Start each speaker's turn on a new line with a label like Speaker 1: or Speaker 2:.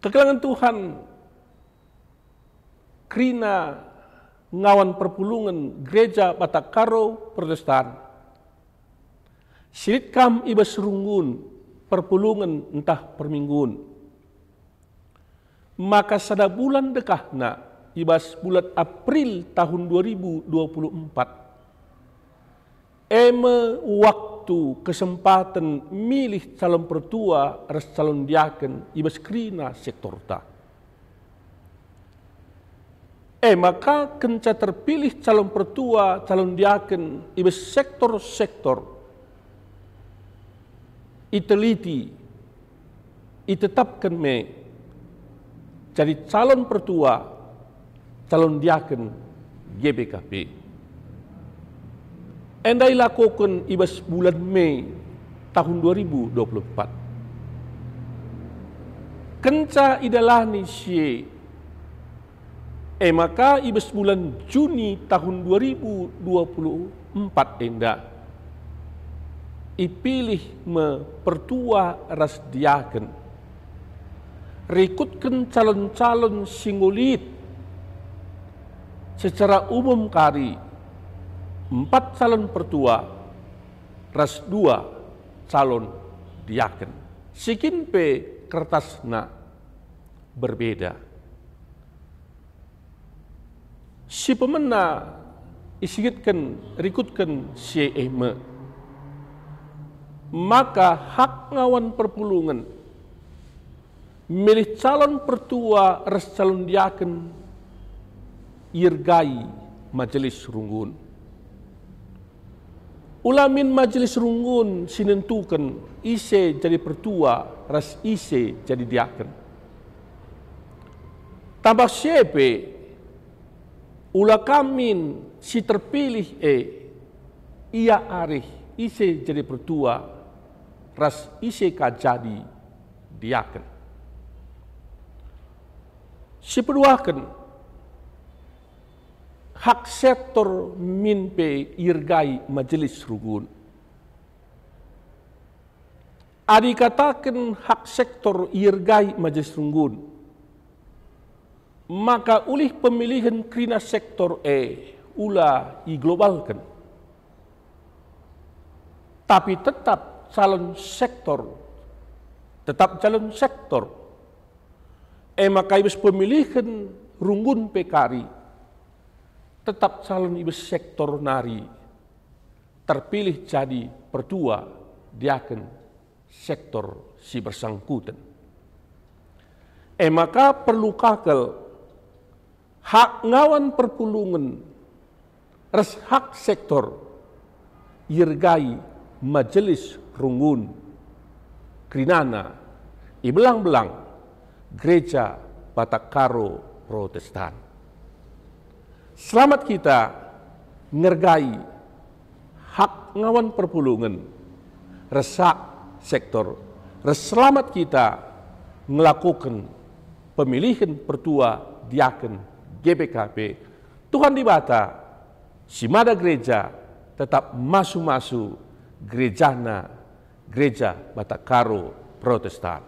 Speaker 1: Kekelangan Tuhan krina ngawan perpulungan gereja Batakaro Protestan. Sirit kam ibas runggun perpulungan entah perminggun. Maka sada bulan dekahna ibas bulan April tahun 2024. Waktu kesempatan milih calon pertua ras calon diaken ibas krina sektor ta. Maka kenca terpilih calon pertua, calon diaken ibas sektor-sektor iteliti, itetapkan me jadi calon pertua, calon diaken GBKP. Endai lakukan ibas bulan Mei tahun 2024. Kenca idalani sie. Maka ibas bulan Juni tahun 2024 enda ipilih pertua ras diaken. Rekutkan calon-calon singulit secara umum kari 4 calon pertua ras 2 calon diaken. Sikin pe kertasna berbeda. Si pemena isigitkan rikutkan si maka hak ngawan perpulungan milih calon pertua ras calon diaken irgai majelis runggun. Ulamin majelis runggun sinentukan ise jadi pertua ras ise jadi diaken. Tambah siepe ula kamin si terpilih ia arih ise jadi pertua ras ise kajadi diaken. Si peduaken hak sektor minpe irgai majelis runggun. Adi katakan hak sektor irgai majelis runggun. Maka ulih pemilihan krina sektor ula iglobalkan. Tapi tetap calon sektor. Tetap calon sektor. Maka ibas pemilihan runggun PKRI. Tetap calon ibas sektor nari terpilih jadi pertua diaken sektor si bersangkutan. Maka perlu kakel hak ngawan perpulungan res hak sektor irgai majelis runggun krinana ibelang-belang gereja Batakaro Protestan. Selamat kita ngergai hak ngawan perpulungan resak sektor. Selamat kita melakukan pemilihan pertua diaken GBKP. Tuhan dibata si mada gereja tetap masu-masu gerejana gereja Batakaro Protestan.